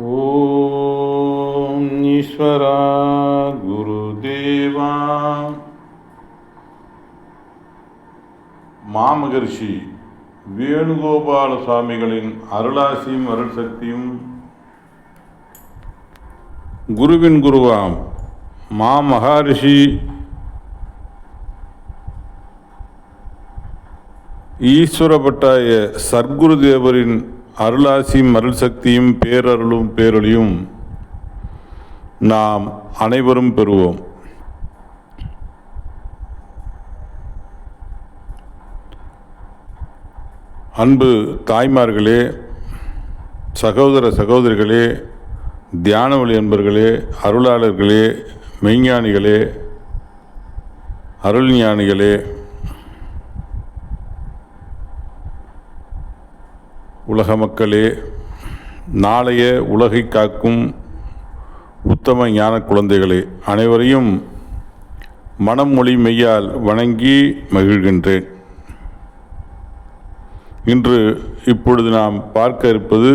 ஓம் ஈஸ்வரா குருதேவா. மாமகர்ஷி வேணுகோபால சுவாமிகளின் அருளாசியும் அருள் சக்தியும், குருவின் குருவாம் மாமகரிஷி ஈஸ்வரப்பட்டாய சர்க்குருதேவரின் அருளாசியும் அருள் சக்தியும் பேரருளும் பேரொழியும் நாம் அனைவரும் பெறுவோம். அன்பு தாய்மார்களே, சகோதர சகோதரிகளே, தியானவழி அன்பர்களே, அருளாளர்களே, மெய்ஞானிகளே, அருள்ஞானிகளே, உலக மக்களே, நாளைய உலகை காக்கும் உத்தம ஞான குழந்தைகளே, அனைவரையும் மனம் மொழி மெய்யால் வணங்கி மகிழ்கின்றேன். இன்று இப்பொழுது நாம் பார்க்க இருப்பது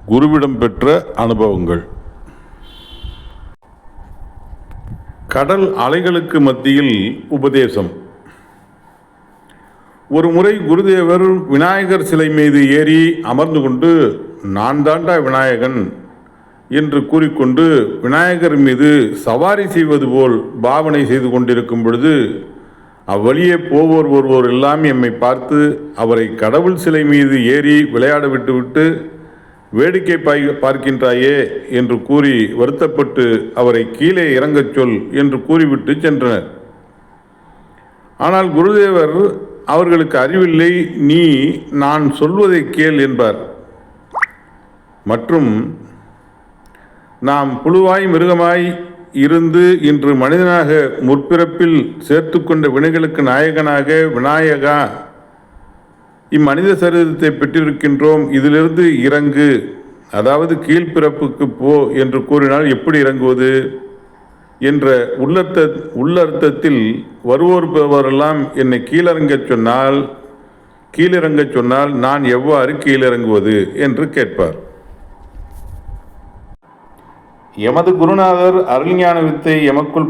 குருவிடம் பெற்ற அனுபவங்கள். கடல் அலைகளுக்கு மத்தியில் உபதேசம். ஒரு முறை குருதேவர் விநாயகர் சிலை மீது ஏறி அமர்ந்து கொண்டு, நான் தாண்டா விநாயகன் என்று கூறிக்கொண்டு விநாயகர் மீது சவாரி செய்வது போல் பாவனை செய்து கொண்டிருக்கும் பொழுது, அவ்வழியே போவோர் ஒருவோர் எல்லாம் எம்மை பார்த்து, அவரை கடவுள் சிலை மீது ஏறி விளையாட விட்டுவிட்டு வேடிக்கை பார்க்கின்றாயே என்று கூறி வருத்தப்பட்டு அவரை கீழே இறங்கச் சொல் என்று கூறிவிட்டு சென்றனர். ஆனால் குருதேவர் அவர்களுக்கு அறிவில்லை, நீ நான் சொல்வதை கேள் என்பார். மற்றும் நாம் புழுவாய் மிருகமாய் இருந்து இன்று மனிதனாக முற்பிறப்பில் சேர்த்து கொண்ட வினைகளுக்கு நாயகனாக விநாயகா இம்மனித சரீரத்தை பெற்றிருக்கின்றோம், இதிலிருந்து இறங்கு, அதாவது கீழ்பிறப்புக்கு போ என்று கூறினால் எப்படி இறங்குவது என்ற உள்ளர்த்தத்தில் வருவோரெல்லாம் என்னை கீழிறங்கச் சொன்னால் நான் எவ்வாறு கீழிறங்குவது என்று கேட்பார். எமது குருநாதர் அருள்ஞான வித்தை எமக்குள்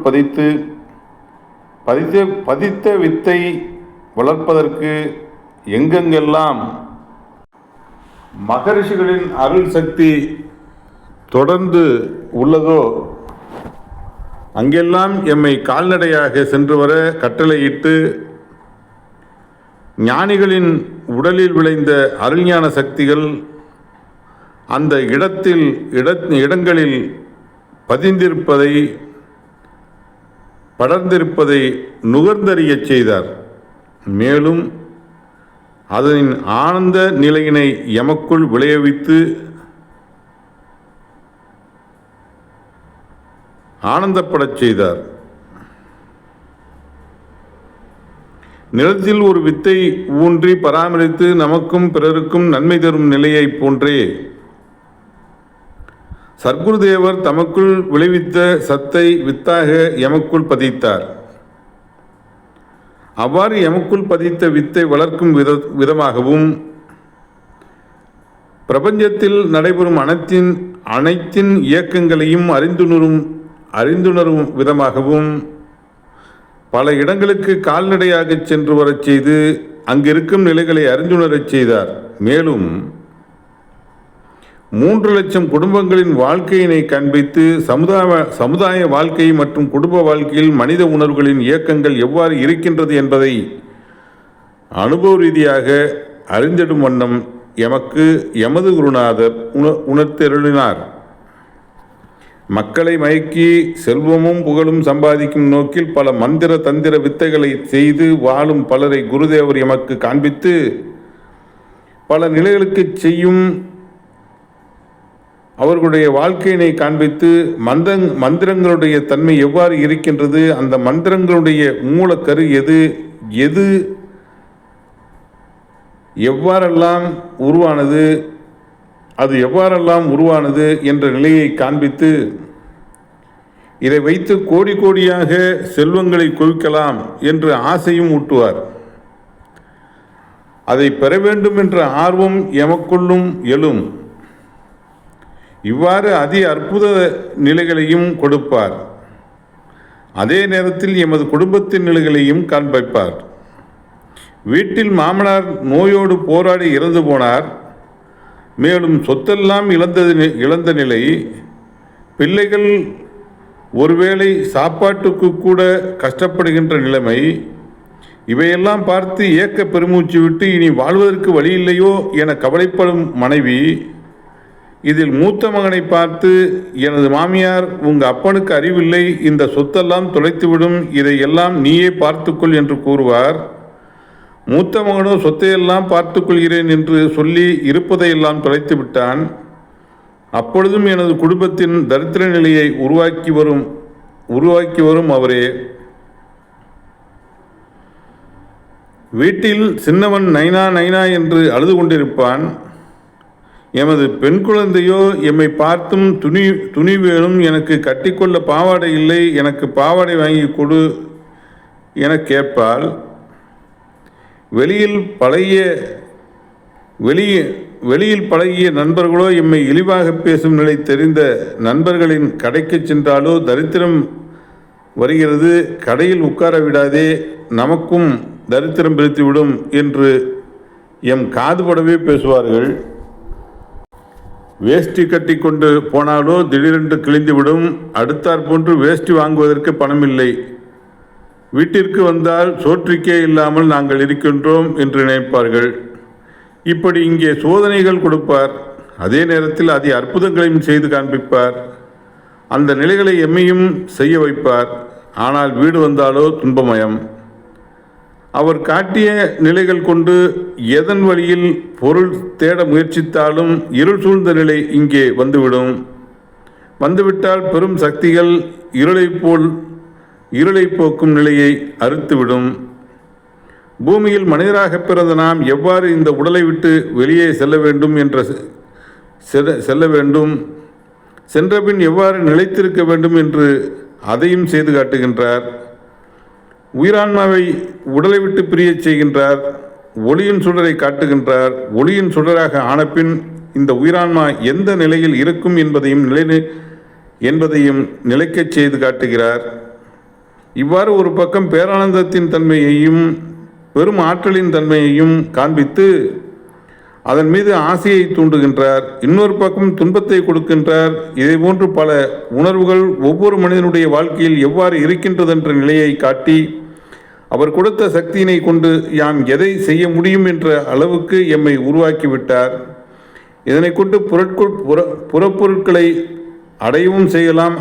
பதித்த வித்தை வளர்ப்பதற்கு எங்கெங்கெல்லாம் மகரிஷிகளின் அருள் சக்தி தொடர்ந்து உள்ளதோ அங்கெல்லாம் எம்மை கால்நடையாக சென்று வர கட்டளையிட்டு, ஞானிகளின் உடலில் விளைந்த அருள்ஞான சக்திகள் அந்த இடங்களில் படர்ந்திருப்பதை நுகர்ந்தறியச் செய்தார். மேலும் அதனின் ஆனந்த நிலையினை எமக்குள் விளைவித்து ஆனந்தப்படச் செய்தார். நிலத்தில் ஒரு வித்தை ஊன்றி பராமரித்து நமக்கும் பிறருக்கும் நன்மை தரும் நிலையை போன்றே சர்க்குருதேவர் தமக்குள் விளைவித்த சத்தை வித்தாக எமக்குள் பதித்தார். அவ்வாறு எமக்குள் பதித்த வித்தை வளர்க்கும் விதமாகவும், பிரபஞ்சத்தில் நடைபெறும் அனைத்தின் இயக்கங்களையும் அறிந்துணரும் விதமாகவும், பல இடங்களுக்கு கால்நடையாகச் சென்று வரச் செய்து அங்கிருக்கும் நிலைகளை அறிந்துணரச் செய்தார். மேலும் 3 லட்சம் குடும்பங்களின் வாழ்க்கையினை காண்பித்து சமுதாய வாழ்க்கை மற்றும் குடும்ப வாழ்க்கையில் மனித உணர்வுகளின் இயக்கங்கள் எவ்வாறு இருக்கின்றது என்பதை அனுபவ ரீதியாக அறிந்திடும் வண்ணம் எமது குருநாதர் உணர்த்தருளினார். மக்களை மயக்கி செல்வமும் புகழும் சம்பாதிக்கும் நோக்கில் பல மந்திர தந்திர வித்தைகளை செய்து வாழும் பலரை குருதேவர் எமக்கு காண்பித்து, பல நிலைகளுக்கு செய்யும் அவர்களுடைய வாழ்க்கையினை காண்பித்து, மந்திரங்களுடைய தன்மை எவ்வாறு இருக்கின்றது, அந்த மந்திரங்களுடைய மூலக்கரு எது எவ்வாறெல்லாம் உருவானது, அது எவ்வாறெல்லாம் உருவானது என்ற நிலையை காண்பித்து, இதை வைத்து கோடி கோடியாக செல்வங்களை குவிக்கலாம் என்று ஆசையும் ஊட்டுவார். அதை பெற வேண்டும் என்ற ஆர்வம் எமக்குள்ளும் எழும். இவ்வாறு அதி அற்புத நிலைகளையும் கொடுப்பார். அதே நேரத்தில் எமது குடும்பத்தின் நிலைகளையும் காண்பிப்பார். வீட்டில் மாமனார் நோயோடு போராடி இறந்து போனார். மேலும் சொத்தெல்லாம் இழந்த நிலை, பிள்ளைகள் ஒருவேளை சாப்பாட்டுக்கு கூட கஷ்டப்படுகின்ற நிலைமை, இவையெல்லாம் பார்த்து ஏக்க பெருமூச்சு விட்டு இனி வாழ்வதற்கு வழியில்லையோ என கவலைப்படும் மனைவி, இதில் மூத்த மகனை பார்த்து, எனது மாமியார், உங்கள் அப்பனுக்கு அறிவில்லை, இந்த சொத்தெல்லாம் தொலைத்துவிடும், இதையெல்லாம் நீயே பார்த்துக்கொள் என்று கூறுவார். மூத்த மகனோ சொத்தையெல்லாம் பார்த்துக்கொள்கிறேன் என்று சொல்லி இருப்பதையெல்லாம் தொலைத்து விட்டான். அப்பொழுதும் எனது குடும்பத்தின் தரித்திர நிலையை உருவாக்கி வரும் அவரே. வீட்டில் சின்னவன் நைனா நைனா என்று அழுது கொண்டிருப்பான். எமது பெண் குழந்தையோ எம்மை பார்த்தும் துணி வேணும், எனக்கு கட்டிக்கொள்ள பாவாடை இல்லை, எனக்கு பாவாடை வாங்கி கொடு என கேட்பாள். வெளியில் பழகிய நண்பர்களோ எம்மை இழிவாக பேசும் நிலை தெரிந்த நண்பர்களின் கடைக்கு சென்றாலோ, தரித்திரம் வருகிறது, கடையில் உட்கார விடாதே, நமக்கும் தரித்திரம் பிரித்துவிடும் என்று எம் காதுபடவே பேசுவார்கள். வேஷ்டி கட்டி கொண்டு போனாலோ திடீரென்று கிழிந்துவிடும். அடுத்தாற் போன்று வேஷ்டி வாங்குவதற்கு பணமில்லை. வீட்டிற்கு வந்தால் சோற்றிக்கே இல்லாமல் நாங்கள் இருக்கின்றோம் என்று நினைப்பார்கள். இப்படி இங்கே சோதனைகள் கொடுப்பார். அதே நேரத்தில் அதி அற்புதங்களையும் செய்து காண்பிப்பார். அந்த நிலைகளை எம்மையும் செய்ய வைப்பார். ஆனால் வீடு வந்தாலோ துன்பமயம். அவர் காட்டிய நிலைகள் கொண்டு எதன் வழியில் பொருள் தேட முயற்சித்தாலும் இருள் சூழ்ந்த நிலை இங்கே வந்துவிட்டால் பெரும் சக்திகள் இருளை போக்கும் நிலையை அறுத்துவிடும். பூமியில் மனிதராக பிறந்த நாம் எவ்வாறு இந்த உடலை விட்டு வெளியே செல்ல வேண்டும், சென்றபின் எவ்வாறு நிலைத்திருக்க வேண்டும் என்று அதையும் செய்து காட்டுகின்றார். உயிரான்மாவை உடலை விட்டு பிரியச் செய்கின்றார். ஒளியின் சுடரை காட்டுகின்றார். ஒளியின் சுடராக ஆனபின் இந்த உயிரான்மா எந்த நிலையில் இருக்கும் என்பதையும் நிலைக்கச் செய்து காட்டுகிறார். இவ்வாறு ஒரு பக்கம் பேரானந்தத்தின் தன்மையையும் பெரும் ஆற்றலின் தன்மையையும் காண்பித்து அதன் மீது ஆசையை தூண்டுகின்றார். இன்னொரு பக்கம் துன்பத்தை கொடுக்கின்றார். இதேபோன்று பல உணர்வுகள் ஒவ்வொரு மனிதனுடைய வாழ்க்கையில் எவ்வாறு இருக்கின்றதென்ற நிலையை காட்டி அவர் கொடுத்த சக்தியினை கொண்டு யாம் எதை செய்ய முடியும் என்ற அளவுக்கு எம்மை உருவாக்கிவிட்டார். இதனை கொண்டு புறப்பொருட்களை அடையவும் செய்யலாம்,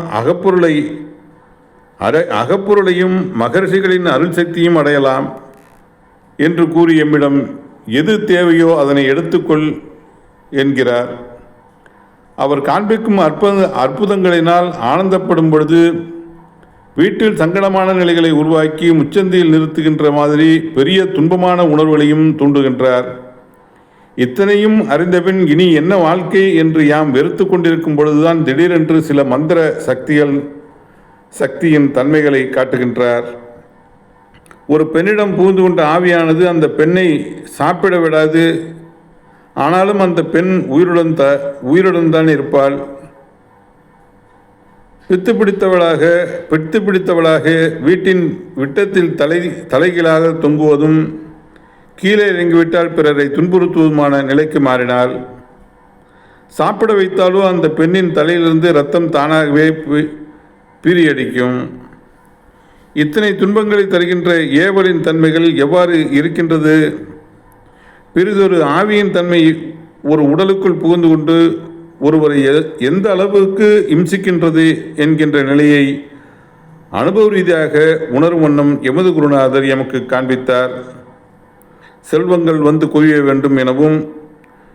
அகப்பொருளையும் மகர்ஷிகளின் அருள் சக்தியும் அடையலாம் என்று கூறி எம்மிடம் எது தேவையோ அதனை எடுத்துக்கொள் என்கிறார். அவர் காண்பிக்கும் அற்புதங்களினால் ஆனந்தப்படும் பொழுது வீட்டில் சங்கடமான நிலைகளை உருவாக்கி முச்சந்தியில் நிறுத்துகின்ற மாதிரி பெரிய துன்பமான உணர்வுகளையும் தூண்டுகின்றார். இத்தனையும் அறிந்தபின் இனி என்ன வாழ்க்கை என்று யாம் வெறுத்து கொண்டிருக்கும் பொழுதுதான் திடீரென்று சில மந்திர சக்தியின் தன்மைகளை காட்டுகின்றார். ஒரு பெண்ணிடம் புகுந்து கொண்ட ஆவியானது அந்த பெண்ணை சாப்பிட விடாது. ஆனாலும் அந்த பெண் உயிருடன் தான் இருப்பாள். பித்து பிடித்தவளாக வீட்டின் விட்டத்தில் தலைகீழாக தொங்குவதும் கீழே இறங்கிவிட்டால் பிறரை துன்புறுத்துவதுமான நிலைக்கு மாறினாள். சாப்பிட வைத்தாலோ அந்த பெண்ணின் தலையிலிருந்து இரத்தம் தானாகவே பீரியடிக்கும். இத்தனை துன்பங்களை தருகின்ற ஏவலின் தன்மைகள் எவ்வாறு இருக்கின்றது? பிறிதொரு ஆவியின் தன்மை ஒரு உடலுக்குள் புகுந்து கொண்டு ஒருவரை எந்த அளவுக்கு இம்சிக்கின்றது என்கின்ற நிலையை அனுபவ ரீதியாக உணரும் வண்ணம் எமது குருநாதர் எமக்கு காண்பித்தார். செல்வங்கள் வந்து குவிய வேண்டும் எனவும்,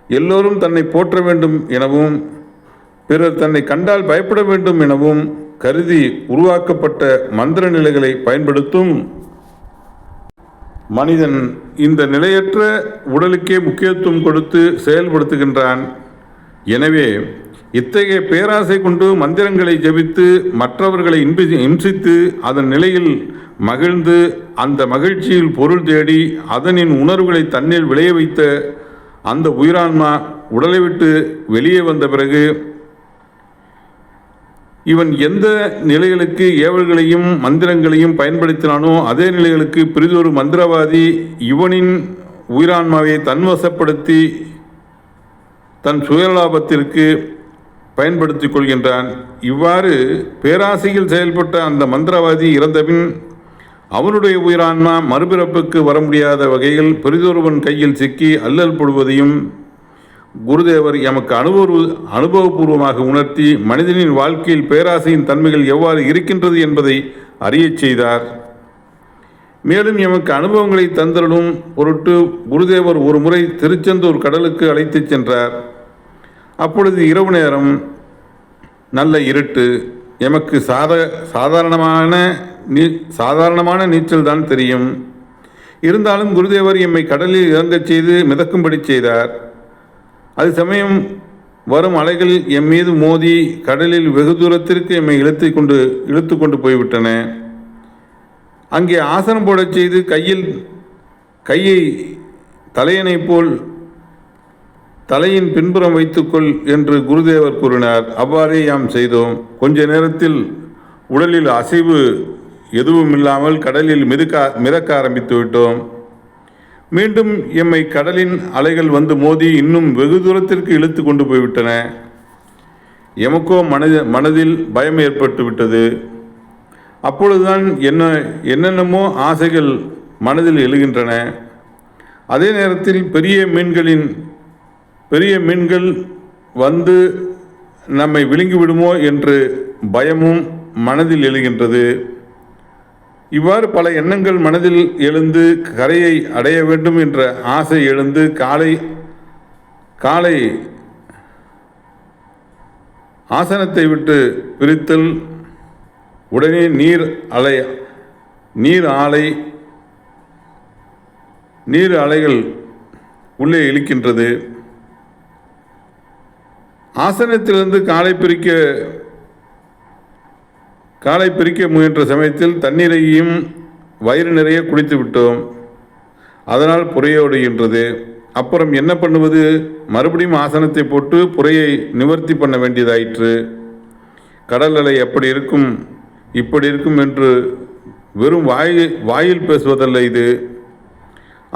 எல்லோரும் தன்னை போற்ற வேண்டும் எனவும், பிறர் தன்னை கண்டால் பயப்பட வேண்டும் எனவும் கருதி உருவாக்கப்பட்ட மந்திர நிலைகளை பயன்படுத்தும் மனிதன் இந்த நிலையற்ற உடலுக்கே முக்கியத்துவம் கொடுத்து செயல்படுத்துகின்றான். எனவே இத்தகைய பேராசை கொண்டு மந்திரங்களை ஜபித்து மற்றவர்களை இம்சித்து அதன் நிலையில் மகிழ்ந்து அந்த மகிழ்ச்சியில் பொருள் தேடி அதனின் உணர்வுகளை தன்னில் விளைய வைத்த அந்த உயிரான்மா உடலை விட்டு வெளியே வந்த பிறகு இவன் எந்த நிலைகளுக்கு ஏவல்களையும் மந்திரங்களையும் பயன்படுத்தினானோ அதே நிலைகளுக்கு பிறிதொரு மந்திரவாதி இவனின் உயிரான்மாவை தன்வசப்படுத்தி தன் சுயலாபத்திற்கு பயன்படுத்தி கொள்கின்றான். இவ்வாறு பேராசையில் செயல்பட்ட அந்த மந்திரவாதி இறந்தபின் அவனுடைய உயிரான்மா மறுபிறப்புக்கு வர முடியாத வகையில் பெரிதொருவன் கையில் சிக்கி அல்லல் படுவதையும் குருதேவர் எமக்கு அனுபவபூர்வமாக உணர்த்தி மனிதனின் வாழ்க்கையில் பேராசையின் தன்மைகள் எவ்வாறு இருக்கின்றது என்பதை அறியச் செய்தார். மேலும் எமக்கு அனுபவங்களை தந்தருளும் பொருட்டு குருதேவர் ஒரு முறை திருச்செந்தூர் கடலுக்கு அழைத்துச் சென்றார். அப்பொழுது இரவு நேரம், நல்ல இருட்டு. எமக்கு சாதாரணமான நீச்சல் தான் தெரியும். இருந்தாலும் குருதேவர் எம்மை கடலில் இறங்கச் செய்து மிதக்கும்படி செய்தார். அது சமயம் வரும் அலைகள் எம் மீது மோதி கடலில் வெகு தூரத்திற்கு எம்மை இழுத்து கொண்டு போய்விட்டன. அங்கே ஆசனம் போடச் செய்து கையை தலையணை போல் தலையின் பின்புறம் வைத்துக்கொள் என்று குருதேவர் கூறினார். அவ்வாறே யாம் செய்தோம். கொஞ்ச நேரத்தில் உடலில் அசைவு எதுவும் இல்லாமல் கடலில் மிதக்க ஆரம்பித்து விட்டோம். மீண்டும் எம்மை கடலின் அலைகள் வந்து மோதி இன்னும் வெகு தூரத்திற்கு இழுத்து கொண்டு போய்விட்டன. எமக்கோ மனதில் பயம் ஏற்பட்டு விட்டது. அப்பொழுதுதான் என்னென்னமோ ஆசைகள் மனதில் எழுகின்றன. அதே நேரத்தில் பெரிய மீன்கள் வந்து நம்மை விழுங்கிவிடுமோ என்று பயமும் மனதில் எழுகின்றது. இவ்வாறு பல எண்ணங்கள் மனதில் எழுந்து கரையை அடைய வேண்டும் என்ற ஆசை எழுந்து காலை ஆசனத்தை விட்டு பிரித்தல். உடனே நீர் அலைகள் உள்ளே இழுக்கின்றது. ஆசனத்திலிருந்து காலை பிரிக்க முயன்ற சமயத்தில் தண்ணீரையும் வயிறு நிறைய குடித்து விட்டோம். அதனால் புரையோடுகின்றது. அப்புறம் என்ன பண்ணுவது? மறுபடியும் ஆசனத்தை போட்டு புரையை நிவர்த்தி பண்ண வேண்டியதாயிற்று. கடல் அலை அப்படி இருக்கும் இப்படி இருக்கும் என்று வெறும் வாயில் பேசுவதல்ல இது.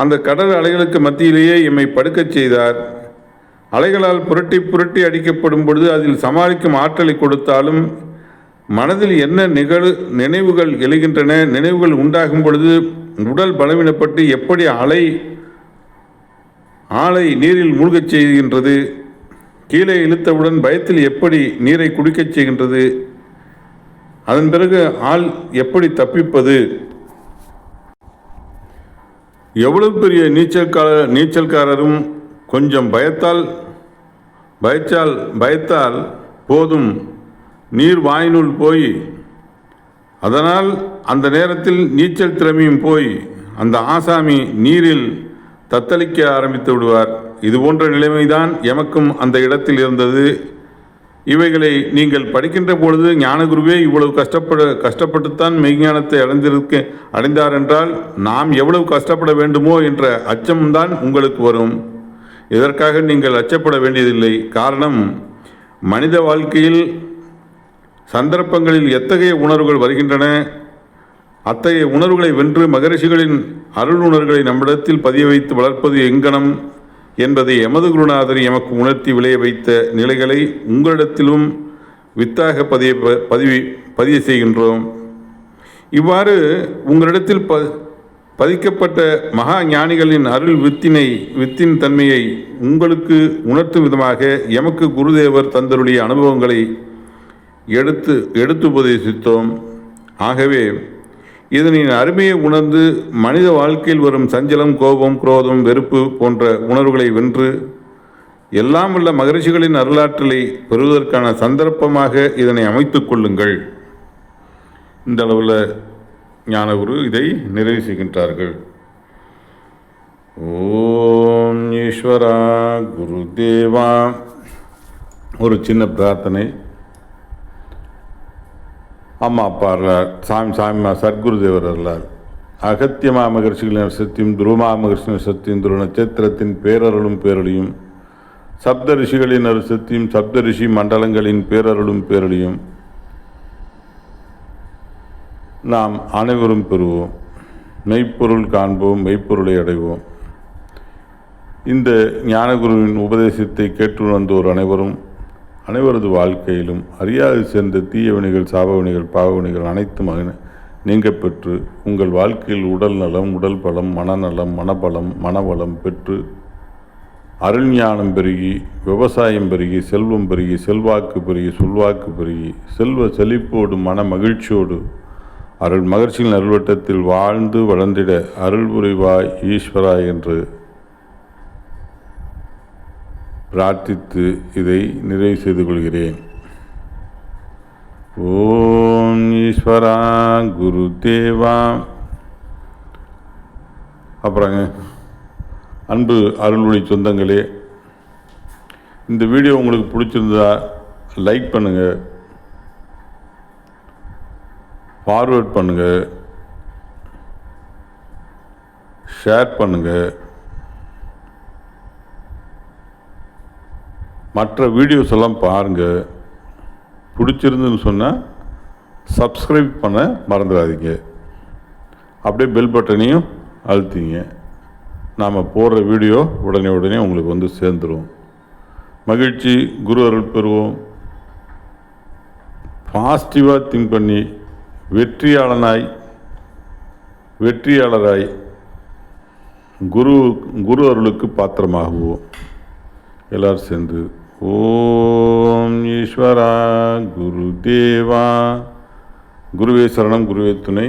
அந்த கடல் அலைகளுக்கு மத்தியிலேயே எம்மை படுக்கச் செய்தார். அலைகளால் புரட்டி அடிக்கப்படும் பொழுது அதில் சமாளிக்கும் ஆற்றலை கொடுத்தாலும் மனதில் என்ன நினைவுகள் எழுகின்றன, நினைவுகள் உண்டாகும் பொழுது உடல் பலவீனப்பட்டு எப்படி ஆளை நீரில் மூழ்கச் செய்கின்றது, கீழே இழுத்தவுடன் பயத்தில் எப்படி நீரை குடிக்கச் செய்கின்றது, அதன் பிறகு ஆள் எப்படி தப்பிப்பது, எவ்வளவு பெரிய நீச்சல்காரரும் கொஞ்சம் பயத்தால் போதும் நீர் வாயினுள் போய் அதனால் அந்த நேரத்தில் நீச்சல் திறமையும் போய் அந்த ஆசாமி நீரில் தத்தளிக்க ஆரம்பித்து விடுவார். இது போன்ற நிலைமைதான் எமக்கும் அந்த இடத்தில் இருந்தது. இவைகளை நீங்கள் படிக்கின்ற பொழுது ஞானகுருவே இவ்வளவு கஷ்டப்பட்டுத்தான் மெய்ஞானத்தை அடைந்தார் என்றால் நாம் எவ்வளவு கஷ்டப்பட வேண்டுமோ என்ற அச்சம்தான் உங்களுக்கு வரும். இதற்காக நீங்கள் அச்சப்பட வேண்டியதில்லை. காரணம், மனித வாழ்க்கையில் சந்தர்ப்பங்களில் எத்தகைய உணர்வுகள் வருகின்றன, அத்தகைய உணர்வுகளை வென்று மகரிஷிகளின் அருள் உணர்வுகளை நம்மிடத்தில் பதிய வைத்து வளர்ப்பது எங்கனம் என்பதை எமது குருநாதர் எமக்கு உணர்த்தி விளைய வைத்த நிலைகளை உங்களிடத்திலும் வித்தாக பதிய செய்கின்றோம். இவ்வாறு உங்களிடத்தில் பதிக்கப்பட்ட மகா ஞானிகளின் அருள் வித்தின் தன்மையை உங்களுக்கு உணர்த்தும் விதமாக எமக்கு குருதேவர் தந்தருடைய அனுபவங்களை எடுத்து உபதேசித்தோம். ஆகவே இதனின் அருமையை உணர்ந்து மனித வாழ்க்கையில் வரும் சஞ்சலம், கோபம், குரோதம், வெறுப்பு போன்ற உணர்வுகளை வென்று எல்லாம் உள்ள மகரிஷிகளின் அருளாற்றலை பெறுவதற்கான சந்தர்ப்பமாக இதனை அமைத்துக் கொள்ளுங்கள். இந்த அளவில் ஞானகுரு இதை நிறைவு செய்கின்றார்கள். ஓம் ஈஸ்வரா குருதேவா ஒரு சின்ன பிரார்த்தனை. அம்மா அப்பா அருளார், சாமி சர்க்குருதேவர் அருளார், அகத்தியமா மகர்ஷிகளின் சத்தியம், துருமா மகர்ஷிகளின் சத்தியம், துரு நட்சத்திரத்தின் பேரருளும் பேரொழியும், சப்த ரிஷிகளின் அருசத்தியும், சப்த ரிஷி மண்டலங்களின் பேரருளும் பேரொழியும் நாம் அனைவரும் பெறுவோம். மெய்ப்பொருள் காண்போம், மெய்ப்பொருளை அடைவோம். இந்த ஞானகுருவின் உபதேசத்தை கேட்டுணர்ந்தோர் அனைவரது வாழ்க்கையிலும் அறியாது சேர்ந்த தீய வினைகள், சாபவினைகள், பாவவினைகள் அனைத்தும் நீங்க பெற்று உங்கள் வாழ்க்கையில் உடல் நலம், உடல் பலம், மனநலம், மனபலம், மனவளம் பெற்று அருள் ஞானம் பெருகி, விவசாயம் பெருகி, செல்வம் பெருகி, செல்வாக்கு பெருகி, சொல்வாக்கு பெருகி, செல்வ செழிப்போடு மன மகிழ்ச்சியோடு அருள் மகிழ்ச்சியின் அருள்வட்டத்தில் வாழ்ந்து வளர்ந்திட அருள் புரிவாய் ஈஸ்வரா என்று பிரார்த்தித்து இதை நிறைவு செய்து கொள்கிறேன். ஓம் ஈஸ்வரா குரு தேவா. அப்புறங்க அன்பு அருள்மொழி சொந்தங்களே, இந்த வீடியோ உங்களுக்கு பிடிச்சிருந்தா லைக் பண்ணுங்கள், ஃபார்வேர்ட் பண்ணுங்கள், ஷேர் பண்ணுங்கள். மற்ற வீடியோஸ் எல்லாம் பாருங்கள். பிடிச்சிருந்துன்னு சொன்னால் சப்ஸ்கிரைப் பண்ண மறந்துடாதீங்க. அப்படியே பெல் பட்டனையும் அழுத்திங்க. நாம் போடுற வீடியோ உடனே உங்களுக்கு வந்து சேர்ந்துடும். மகிழ்ச்சி, குரு அருள் பெறுவோம். பாசிட்டிவாக திங்க் பண்ணி வெற்றியாளராய் குரு அருளுக்கு பாத்திரமாகுவோம். எல்லாரும் சேர்ந்து ஓம் ஈஸ்வரா குரு தேவா. குருவே சரணம், குருவே துணை.